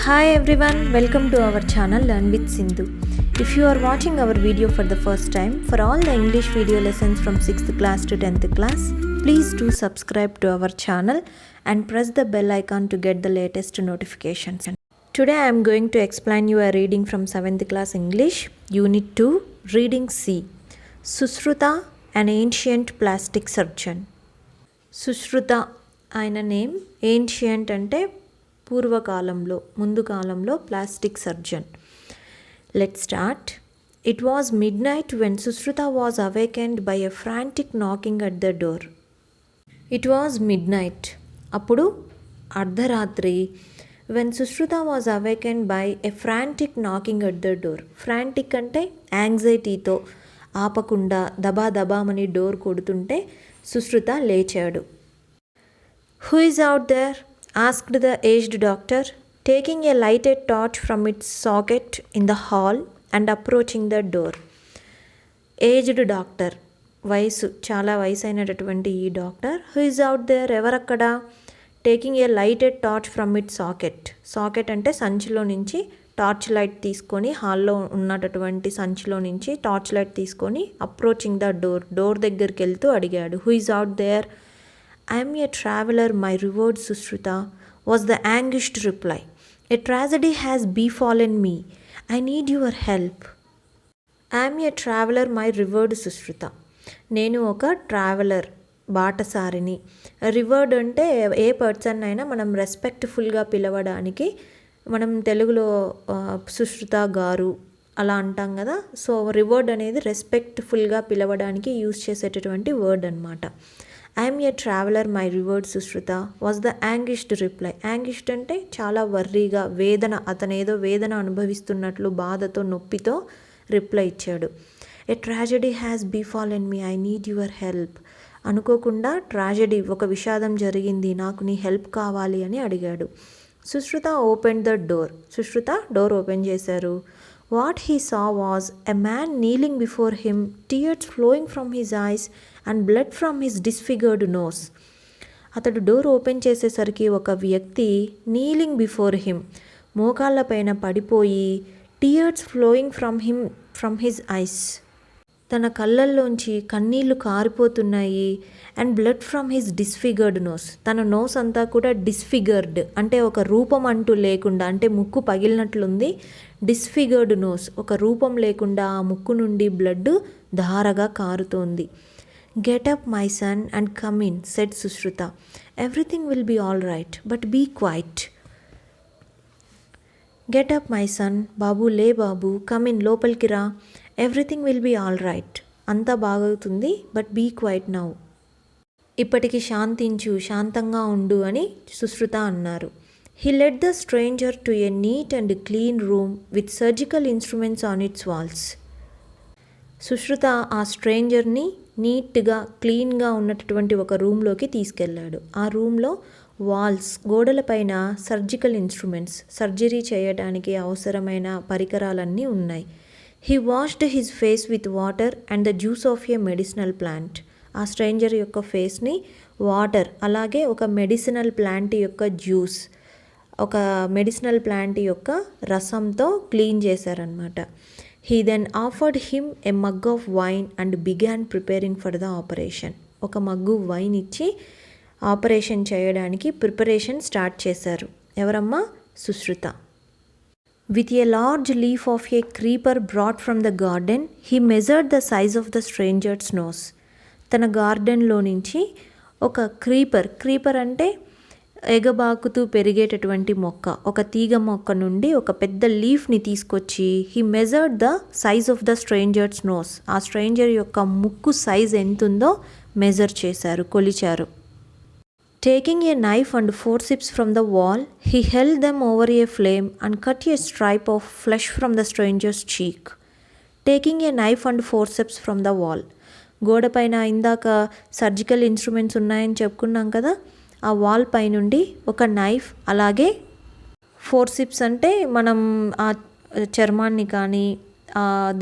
Hi everyone, welcome to our channel Learn with Sindhu. If you are watching our video for the first time, for all the English video lessons from 6th class to 10th class, please do subscribe to our channel and press the bell icon to get the latest notifications. Today I am going to explain you a reading from 7th class English, Unit 2, Reading C. Sushruta, an ancient plastic surgeon. Sushruta, ఆయన name ancient అంటే పూర్వకాలంలో ముందు కాలంలో plastic surgeon. Let's start. It was midnight when Sushruta was awakened by a frantic knocking at the door. It was midnight, అప్పుడు అర్ధరాత్రి. When Sushruta was awakened by a frantic knocking at the door. Frantic అంటే యాంగ్జైటీతో ఆపకుండా దబామని door కొడుతుంటే సుశ్రుత లేచాడు. Who is out there? asked the aged doctor, taking a lighted torch from its socket in the hall and approaching the door. Aged doctor, చాలా వయసు అయినటువంటి ఈ doctor, who is out there, ఎవరక్కడ, taking a lighted torch from it socket అంటే సంచిలో నుంచి torch light తీసుకొని, హాల్లో ఉన్నటువంటి సంచిలో నుంచి టార్చ్ లైట్ తీసుకొని అప్రోచింగ్ ద డోర్ దగ్గరికి వెళ్తూ అడిగాడు. Who is out there? I am a traveler, my revered Sushruta, was the anguished reply. A tragedy has befallen me. I need your help. I am a traveler, my revered Sushruta. నేను ఒక traveller, బాటసారిని. రివర్డ్ అంటే ఏ person అయినా మనం రెస్పెక్ట్ఫుల్గా పిలవడానికి, మనం తెలుగులో సుశ్రుత గారు అలా అంటాం కదా. సో రివర్డ్ అనేది రెస్పెక్ట్ఫుల్గా పిలవడానికి యూజ్ చేసేటటువంటి వర్డ్ అనమాట. I'm a traveller, my revered Sushruta was the anguished reply. Anguished అంటే చాలా వర్రీగా, వేదన, అతనేదో వేదన అనుభవిస్తున్నట్లు బాధతో నొప్పితో రిప్లై ఇచ్చాడు. A tragedy has befallen me, I need your help. అనుకోకుండా ట్రాజెడీ, ఒక విషాదం జరిగింది, నాకు నీ హెల్ప్ కావాలి అని అడిగాడు. Sushruta open the door. Sushruta door open చేశారు. What he saw was a man kneeling before him, tears flowing from his eyes and blood from his disfigured nose. అతడు డోర్ ఓపెన్ చేసేసరికి ఒక వ్యక్తి నీలింగ్ బిఫోర్ హిమ్, మోకాళ్ళ పైన పడిపోయి, tears flowing from his eyes, తన కళ్ళల్లోంచి కన్నీళ్లు కారిపోతున్నాయి. And blood from his disfigured nose, తన నోస్ అంతా కూడా డిస్ఫిగర్డ్ అంటే ఒక రూపం అంటూ లేకుండా, అంటే ముక్కు పగిలినట్లుంది. డిస్ఫిగర్డ్ నోస్, ఒక రూపం లేకుండా ఆ ముక్కు నుండి బ్లడ్ ధారగా కారుతోంది. Get up my son and come in, said Sushruta. Everything will be all right, but be quiet. Get up my son, బాబు లే బాబు, కమ్ ఇన్, లోపలికి రా. Everything will be all right, అంతా బాగవుతుంది, బట్ బీ క్వైట్ నౌ, ఇప్పటికి శాంతించు, శాంతంగా ఉండు అని సుశ్రుత అన్నారు. He led the stranger to a neat and clean room with surgical instruments on its walls. Sushruta ఆ స్ట్రేంజర్ని నీట్గా క్లీన్గా ఉన్నటువంటి ఒక రూమ్లోకి తీసుకెళ్ళాడు. ఆ రూమ్లో వాల్స్, గోడలపైన సర్జికల్ ఇన్స్ట్రుమెంట్స్, సర్జరీ చేయడానికి అవసరమైన పరికరాలన్నీ ఉన్నాయి. He washed his face with water and the juice of a medicinal plant. ఆ స్ట్రేంజర్ యొక్క ఫేస్ని వాటర్, అలాగే ఒక మెడిసినల్ ప్లాంట్ యొక్క జ్యూస్, ఒక మెడిసినల్ ప్లాంట్ యొక్క రసంతో క్లీన్ చేశారనమాట. He then offered him a mug of wine and began preparing for the operation. ఒక మగ్గు వైన్ ఇచ్చి ఆపరేషన్ చేయడానికి ప్రిపరేషన్ స్టార్ట్ చేశారు. ఎవరమ్మా? Sushruta. With a large leaf of a creeper brought from the garden, he measured the size of the stranger's nose. తన గార్డెన్లో నుంచి ఒక creeper అంటే ఎగబాకుతూ పెరిగేటటువంటి మొక్క, ఒక తీగ మొక్క నుండి ఒక పెద్ద లీఫ్ని తీసుకొచ్చి, he measured the size of the stranger's nose, ఆ స్ట్రేంజర్ యొక్క ముక్కు సైజ్ ఎంతుందో మెజర్ చేశారు, కొలిచారు. Taking a knife and forceps from the wall, he held them over a flame and cut a stripe of flesh from the stranger's cheek. Taking a knife and forceps from the wall. గోడ పైన ఇందాక surgical instruments ఉన్నాయని చెప్పుకున్నాం కదా, ఆ wall పైనుండి ఒక knife, అలాగే ఫోర్సిప్స్ అంటే మనం ఆ చర్మాన్ని కానీ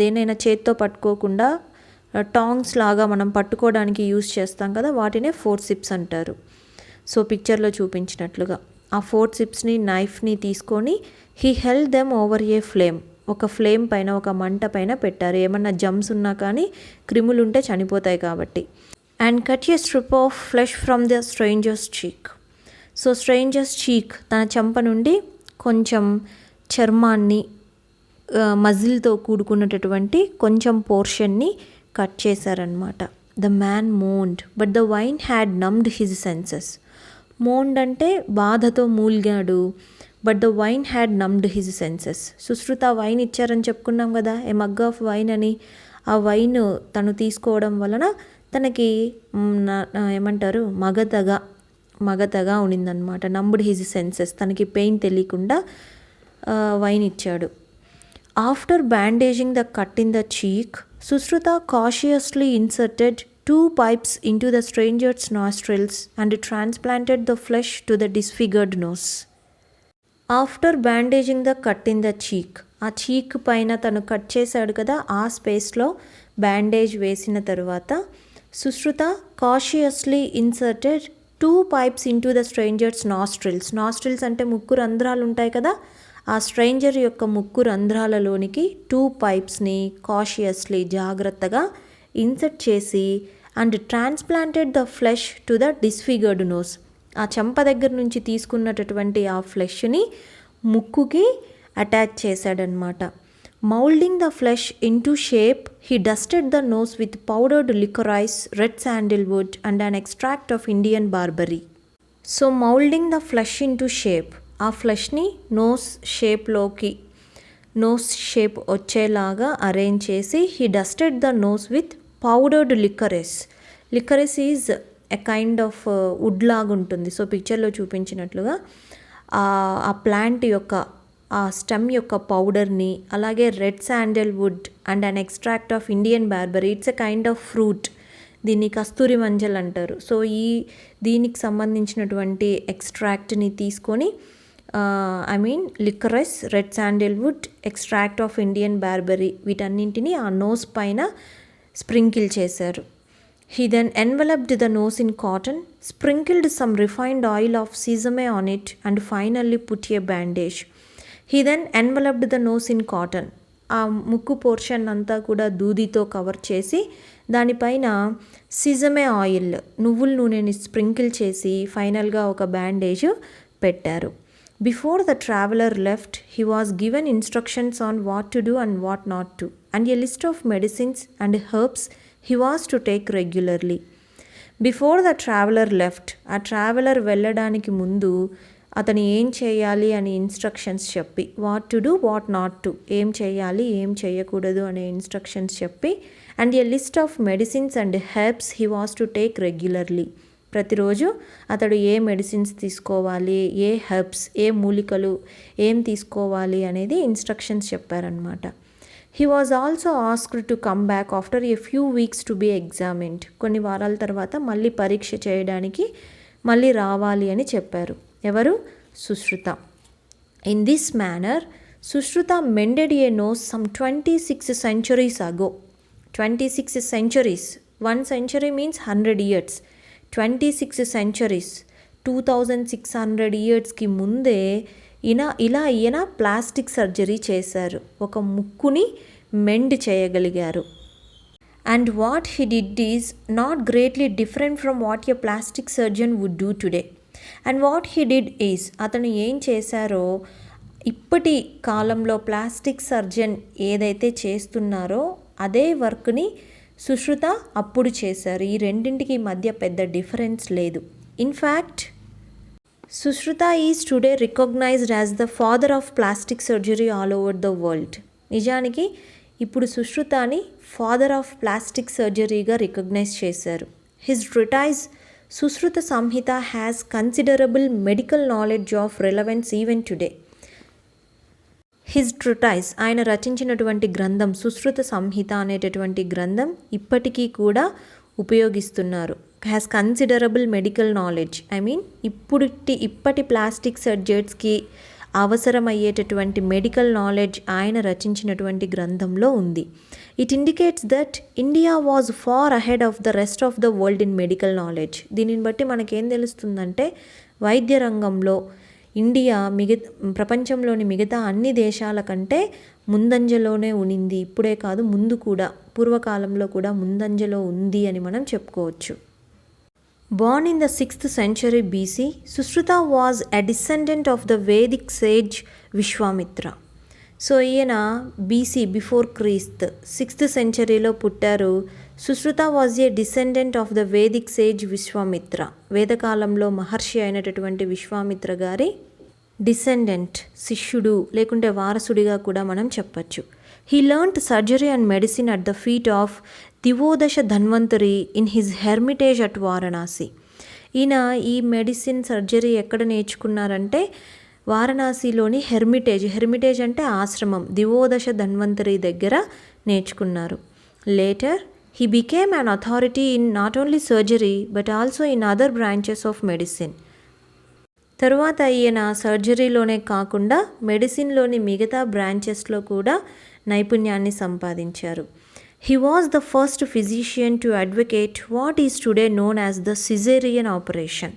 దేనైనా చేత్తో పట్టుకోకుండా టాంగ్స్ లాగా మనం పట్టుకోవడానికి యూజ్ చేస్తాం కదా, వాటినే ఫోర్సిప్స్ అంటారు. సో పిక్చర్లో చూపించినట్లుగా ఆ ఫోర్సిప్స్ని నైఫ్ని తీసుకొని he held them over a flame, ఒక ఫ్లేమ్ పైన, ఒక మంట పైన పెట్టారు. ఏమన్నా జమ్స్ ఉన్నా కానీ క్రిములు ఉంటే చనిపోతాయి కాబట్టి. And cut a strip of flesh from the stranger's cheek. So stranger's cheek, తన చెంప నుండి కొంచెం చర్మాన్ని, మజిల్తో కూడుకున్నటువంటి కొంచెం పోర్షన్ని కట్ చేశారనమాట. The man moaned but the wine had numbed his senses. Moaned అంటే బాధతో మూల్గాడు, but the wine had numbed his senses. Sushruta wine ఇచ్చారని చెప్పుకున్నాం కదా, ఏ మగ్ ఆఫ్ వైన్ అని. ఆ వైన్ తను తీసుకోవడం వలన తనకి ఏమంటారు మగతగా ఉండిందనమాట. నమ్డ్ హిజ్ సెన్సెస్, తనకి పెయిన్ తెలియకుండా వైన్ ఇచ్చాడు. After bandaging the cut in the చీక్, Sushruta cautiously inserted 2 pipes into the stranger's nostrils and transplanted the flesh to the disfigured nose. After bandaging the cut in the చీక్, ఆ చీక్ పైన తను cut చేశాడు కదా, ఆ స్పేస్లో బ్యాండేజ్ వేసిన తర్వాత Sushruta cautiously inserted 2 pipes into the stranger's nostrils. Nostrils అంటే ముక్కు రంధ్రాలు ఉంటాయి కదా, ఆ స్ట్రేంజర్ యొక్క ముక్కు రంధ్రాలలోనికి 2 పైప్స్ని కాషియస్లీ, జాగ్రత్తగా ఇన్సర్ట్ చేసి and transplanted the flesh to the disfigured nose. ఆ చెంప దగ్గర నుంచి తీసుకున్నటువంటి ఆ ఫ్లెష్ని ముక్కుకి అటాచ్ చేశాడనమాట. Moulding the flesh into shape, he dusted the nose with powdered liquorice, red sandalwood and an extract of Indian barberry. So moulding the flesh into shape, ఆ ఫ్లెష్ని నోస్ షేప్ వచ్చేలాగా arrange చేసి, he dusted the nose with powdered liquorice. Liquorice is a kind of wood లాగా ఉంటుంది. So పిక్చర్లో చూపించినట్లుగా ఆ plant యొక్క, ఆ స్టెమ్ యొక్క పౌడర్ని, అలాగే red sandalwood and an extract of Indian barberry, it's a kind of fruit, దీన్ని కస్తూరి మంజల్ అంటారు. సో దీనికి సంబంధించినటువంటి ఎక్స్ట్రాక్ట్ని తీసుకొని, liquorice, red sandalwood, extract of Indian barberry, వీటన్నింటినీ ఆ నోస్ పైన స్ప్రింకిల్ చేశారు. He then enveloped the nose in cotton, sprinkled some refined oil of sesame on it and finally put a bandage. He then enveloped the nose in cotton. ఆ ముక్కు portion అంతా కూడా దూదితో cover చేసి దానిపైన సిజమే oil, నువ్వుల నూనెని sprinkle చేసి ఫైనల్గా ఒక బ్యాండేజ్ పెట్టారు. Before the traveler left, he was given instructions on what to do and what not to, and a list of medicines and herbs he was to take regularly. Before the traveler left, ఆ traveller వెళ్ళడానికి ముందు అతను ఏం చేయాలి అని instructions చెప్పి, what to do, what not to, ఏం చేయాలి ఏం చేయకూడదు అనే ఇన్స్ట్రక్షన్స్ చెప్పి, and A list of medicines and herbs he was to take regularly. ప్రతిరోజు అతడు ఏ మెడిసిన్స్ తీసుకోవాలి, ఏ హెర్బ్స్, ఏ మూలికలు ఏం తీసుకోవాలి అనేది ఇన్స్ట్రక్షన్స్ చెప్పారనమాట. He was also asked to come back after a few weeks to be examined. కొన్ని వారాల తర్వాత మళ్ళీ పరీక్ష చేయడానికి మళ్ళీ రావాలి అని చెప్పారు. ఎవరు? Sushruta. In this manner Sushruta mended a nose some 26 centuries ago. 26 centuries. 1 century means 100 years. 26 centuries, 2600 yearsకి ముందే ఈయన ప్లాస్టిక్ సర్జరీ చేశారు, ఒక ముక్కుని మెండ్ చేయగలిగారు. And what he did is not greatly different from what a plastic surgeon would do today. And what he did is, అతను ఏం చేశారో ఇప్పటి కాలంలో ప్లాస్టిక్ సర్జన్ ఏదైతే చేస్తున్నారో అదే వర్క్ని సుశ్రుత అప్పుడు చేశారు. ఈ రెండింటికి మధ్య పెద్ద డిఫరెన్స్ లేదు. In fact Sushruta is today recognised as the father of plastic surgery all over the world. నిజానికి ఇప్పుడు సుశ్రుతని ఫాదర్ ఆఫ్ ప్లాస్టిక్ సర్జరీగా రికగ్నైజ్ చేశారు. His treatise Sushruta Samhita has considerable medical knowledge of relevance even today. His treatise, ఆయన రచించినటువంటి గ్రంథం సుశ్రుత సంహిత అనేటటువంటి గ్రంథం ఇప్పటికీ కూడా ఉపయోగిస్తున్నారు. హ్యాస్ కన్సిడరబుల్ మెడికల్ నాలెడ్జ్, ఇప్పటి ప్లాస్టిక్ సర్జరీస్కి అవసరమయ్యేటటువంటి మెడికల్ నాలెడ్జ్ ఆయన రచించినటువంటి గ్రంథంలో ఉంది. It indicates that India was far ahead of the rest of the world in medical knowledge. దీనిని బట్టి మనకేం తెలుస్తుందంటే వైద్య రంగంలో ఇండియా ప్రపంచంలోని మిగతా అన్ని దేశాల కంటే ముందంజలోనే ఉనింది. ఇప్పుడే కాదు, ముందు కూడా, పూర్వకాలంలో కూడా ముందంజలో ఉంది అని మనం చెప్పుకోవచ్చు. Born in the 6th century BC, Sushruta was a descendant of the Vedic sage Vishwamitra. So ఈయన బీసీ బిఫోర్ క్రీస్త్ 6th centuryలో పుట్టారు. Sushruta was a descendant of the Vedic sage Vishwamitra. వేదకాలంలో మహర్షి అయినటువంటి విశ్వామిత్ర గారి డిసెండెంట్, శిష్యుడు లేకుంటే వారసుడిగా కూడా మనం చెప్పచ్చు. He learned surgery and medicine at the feet of Divodasa Dhanvantari in his hermitage at Varanasi. ఈయన ఈ మెడిసిన్ సర్జరీ ఎక్కడ నేర్చుకున్నారంటే వారణాసిలోని హెర్మిటేజ్ అంటే ఆశ్రమం, దివోదశ ధన్వంతరి దగ్గర నేర్చుకున్నారు. Later he became an authority in not only surgery but also in other branches of medicine. తరువాత ఈయన సర్జరీలోనే కాకుండా మెడిసిన్లోని మిగతా బ్రాంచెస్లో కూడా నైపుణ్యాన్ని సంపాదించారు. He was the first physician to advocate what is today known as the caesarean operation.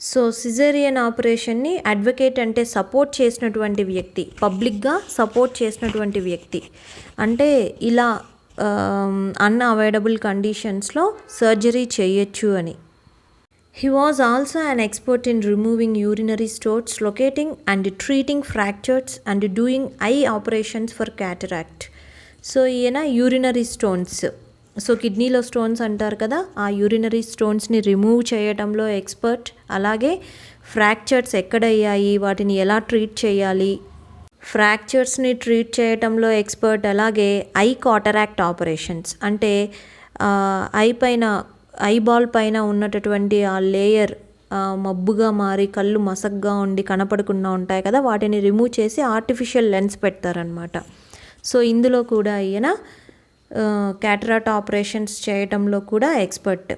So caesarean ఆపరేషన్ని advocate అంటే support చేసినటువంటి వ్యక్తి, పబ్లిక్గా సపోర్ట్ చేసినటువంటి వ్యక్తి. అంటే ఇలా అన్అవాయిడబుల్ కండిషన్స్లో సర్జరీ చేయొచ్చు అని. He was also an expert in removing urinary stones, locating and treating fractures and doing eye operations for cataract. So ఈయన యూరినరీ స్టోన్స్, సో కిడ్నీలో స్టోన్స్ అంటారు కదా, ఆ యూరినరీ స్టోన్స్ని రిమూవ్ చేయడంలో ఎక్స్పర్ట్. అలాగే ఫ్రాక్చర్స్ ఎక్కడయ్యాయి, వాటిని ఎలా ట్రీట్ చేయాలి, ఫ్రాక్చర్స్ని ట్రీట్ చేయడంలో ఎక్స్పర్ట్. అలాగే ఐ కాటరాక్ట్ ఆపరేషన్స్ అంటే ఐబాల్ పైన ఉన్నటువంటి ఆ లేయర్ మబ్బుగా మారి కళ్ళు మసగ్గా ఉండి కనపడకుండా ఉంటాయి కదా, వాటిని రిమూవ్ చేసి ఆర్టిఫిషియల్ లెన్స్ పెడతారనమాట. సో ఇందులో కూడా ఈయన క్యాటరాక్ట్ ఆపరేషన్స్ చేయడంలో కూడా expert.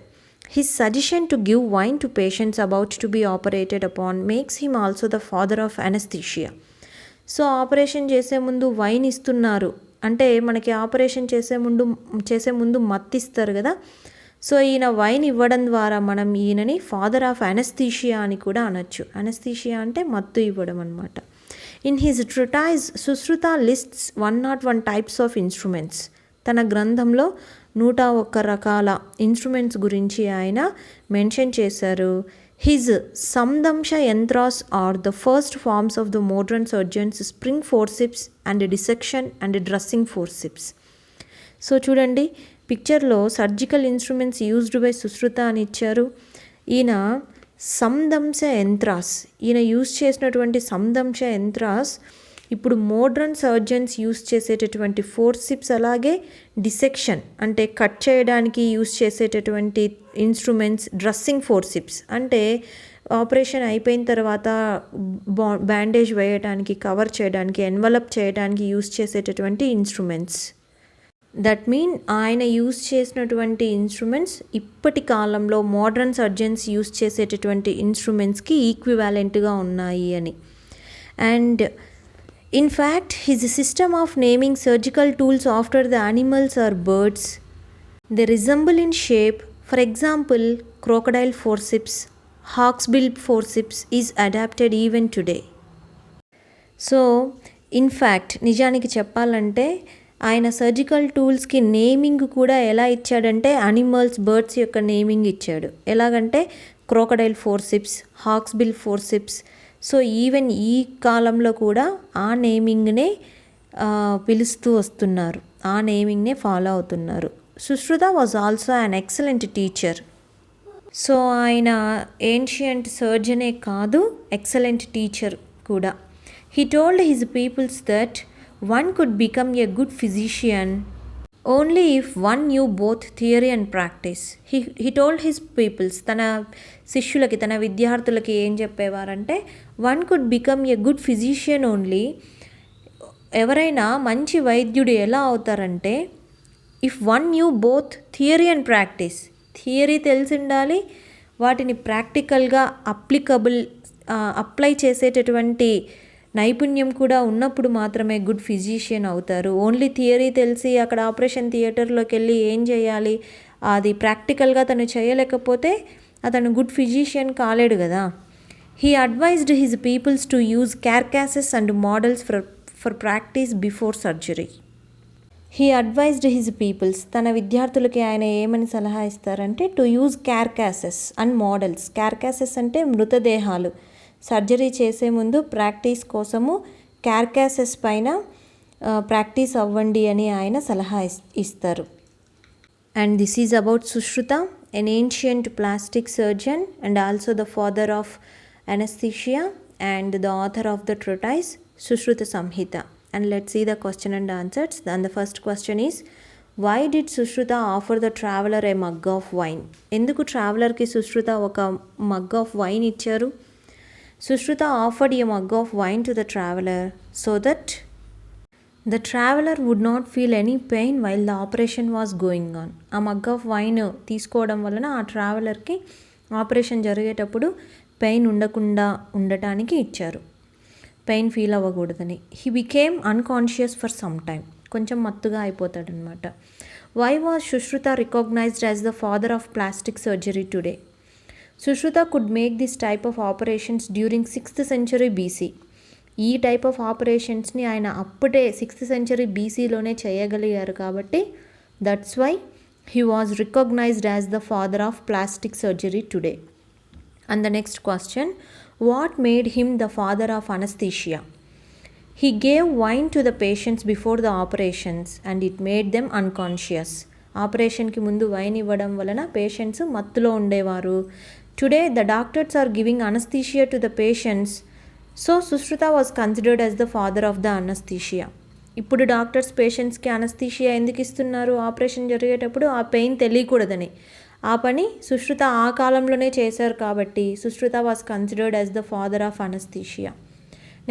His suggestion to give wine to patients about to be operated upon makes him also the father of anaesthesia. So operation చేసే ముందు వైన్ ఇస్తున్నారు అంటే మనకి ఆపరేషన్ చేసే ముందు మత్తిస్తారు కదా. సో ఈయన వైన్ ఇవ్వడం ద్వారా మనం ఈయనని ఫాదర్ ఆఫ్ అనస్థీషియా అని కూడా అనొచ్చు. అనస్థీషియా అంటే మత్తు ఇవ్వడం అనమాట. In his treatise Sushruta lists 101 types of instruments. తన గ్రంథంలో 101 రకాల ఇన్స్ట్రుమెంట్స్ గురించి ఆయన మెన్షన్ చేశారు. His sandamsha yantras are the first forms of the modern surgeon's spring forceps and dissection and dressing forceps. So చూడండి, పిక్చర్లో surgical instruments used by Sushruta అని ఇచ్చారు. ఈయన సందంశ యంత్రాస్, ఈయన యూజ్ చేసినటువంటి సందంశ యంత్రాస్ ఇప్పుడు మోడ్రన్ సర్జన్స్ యూజ్ చేసేటటువంటి ఫోర్సిప్స్, అలాగే డిసెక్షన్ అంటే కట్ చేయడానికి యూజ్ చేసేటటువంటి ఇన్స్ట్రుమెంట్స్, డ్రెస్సింగ్ ఫోర్సిప్స్ అంటే ఆపరేషన్ అయిపోయిన తర్వాత బ్యాండేజ్ వేయడానికి, కవర్ చేయడానికి, ఎన్వలప్ చేయడానికి యూజ్ చేసేటటువంటి ఇన్స్ట్రుమెంట్స్. దట్ మీన్ ఆయన యూజ్ చేసినటువంటి ఇన్స్ట్రుమెంట్స్ ఇప్పటి కాలంలో మోడ్రన్ సర్జన్స్ యూజ్ చేసేటటువంటి ఇన్స్ట్రుమెంట్స్కి ఈక్వివాలెంట్గా ఉన్నాయి అని. And in fact his system of naming surgical tools after the animals or birds. They resemble in shape. For example crocodile forceps, hawksbill forceps is adapted even today. So in fact నిజానికి చెప్పాలంటే ఆయన surgical టూల్స్కి naming కూడా ఎలా ఇచ్చాడంటే animals, birds యొక్క naming ఇచ్చాడు. ఎలాగంటే crocodile forceps, hawksbill ఫోర్సిప్స్. So even ఈ కాలంలో కూడా ఆ నేమింగ్నే పిలుస్తూ వస్తున్నారు, ఆ నేమింగ్నే ఫాలో అవుతున్నారు. Sushruta was also an excellent teacher. So ఆయన ఏన్షియంట్ సర్జనే కాదు, ఎక్సలెంట్ టీచర్ కూడా. He told his peoples that one could become a good physician only if one knew both theory and practice. He told his pupils, తన శిష్యులకి, తన విద్యార్థులకి ఏం చెప్పేవారంటే one could become a good physician only, ఎవరైనా మంచి వైద్యుడు ఎలా అవుతారంటే if one knew both theory and practice. Theory తెలిసి ఉండాలి, వాటిని ప్రాక్టికల్గా అప్లై చేసేటటువంటి నైపుణ్యం కూడా ఉన్నప్పుడు మాత్రమే గుడ్ ఫిజిషియన్ అవుతారు. ఓన్లీ థియరీ తెలిసి అక్కడ ఆపరేషన్ థియేటర్లోకి వెళ్ళి ఏం చేయాలి, అది ప్రాక్టికల్గా తను చేయలేకపోతే అతను గుడ్ ఫిజిషియన్ కాలేడు కదా. He advised his peoples to use carcasses and models for practice before surgery. He advised his peoples, తన విద్యార్థులకి ఆయన ఏమని సలహా ఇస్తారంటే టు యూజ్ క్యార్కాసెస్ అండ్ మోడల్స్. క్యార్కాసెస్ అంటే మృతదేహాలు. సర్జరీ చేసే ముందు ప్రాక్టీస్ కోసము క్యార్కాసెస్ పైన ప్రాక్టీస్ అవ్వండి అని ఆయన సలహా ఇస్తారు. And this is about Sushruta, an ancient plastic surgeon and also the father of anesthesia and the author of the treatise Sushruta Samhita. And let's see the question and answers. And the first question is, why did Sushruta offer the traveler a mug of wine? Enduku traveler ki Sushruta oka mug of wine icharu? Sushruta offered a mug of wine to the traveler so that the traveler would not feel any pain while the operation was going on. ఆ mug of wine తీసుకోవడం వలన ఆ ట్రావెలర్కి operation జరిగేటప్పుడు pain ఉండకుండా ఉండటానికి ఇచ్చారు, pain feel అవ్వకూడదని. He became unconscious for some time, కొంచెం మత్తుగా అయిపోతాడనమాట. Why was Sushruta recognized as the father of plastic surgery today? Sushruta could make this type of operations during 6th century BC. ఈ టైప్ ఆఫ్ ఆపరేషన్స్ని ఆయన అప్పుడే 6th century BCలోనే చేయగలిగారు కాబట్టి that's why he was recognized as the father of plastic surgery today. And the next question, what made him the father of anaesthesia? He gave wine to the patients before the operations and it made them unconscious. ఆపరేషన్కి ముందు wine ఇవ్వడం వలన patients మత్తులో ఉండేవారు. Today the doctors are giving anaesthesia to the patients, so Sushruta was considered as the father of the anaesthesia. ఇప్పుడు doctors పేషెంట్స్కి anaesthesia ఎందుకు ఇస్తున్నారు? ఆపరేషన్ జరిగేటప్పుడు ఆ పెయిన్ తెలియకూడదని. ఆ పని సుశ్రుత ఆ కాలంలోనే చేశారు కాబట్టి Sushruta was considered as the father of anaesthesia.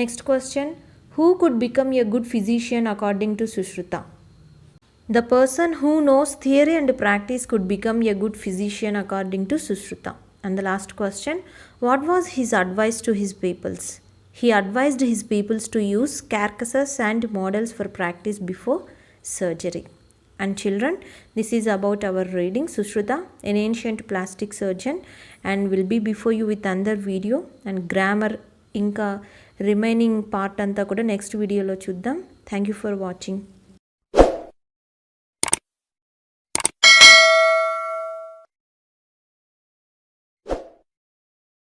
Next question, who could become a good physician according to Sushruta? The person who knows theory and practice could become a good physician according to Sushruta. And the last question, what was his advice to his peoples? He advised his peoples to use carcasses and models for practice before surgery. And children, this is about our reading Sushruta, an ancient plastic surgeon, and will be before you with another video and grammar inka remaining part anta kuda next video lo chuddam. Thank you for watching.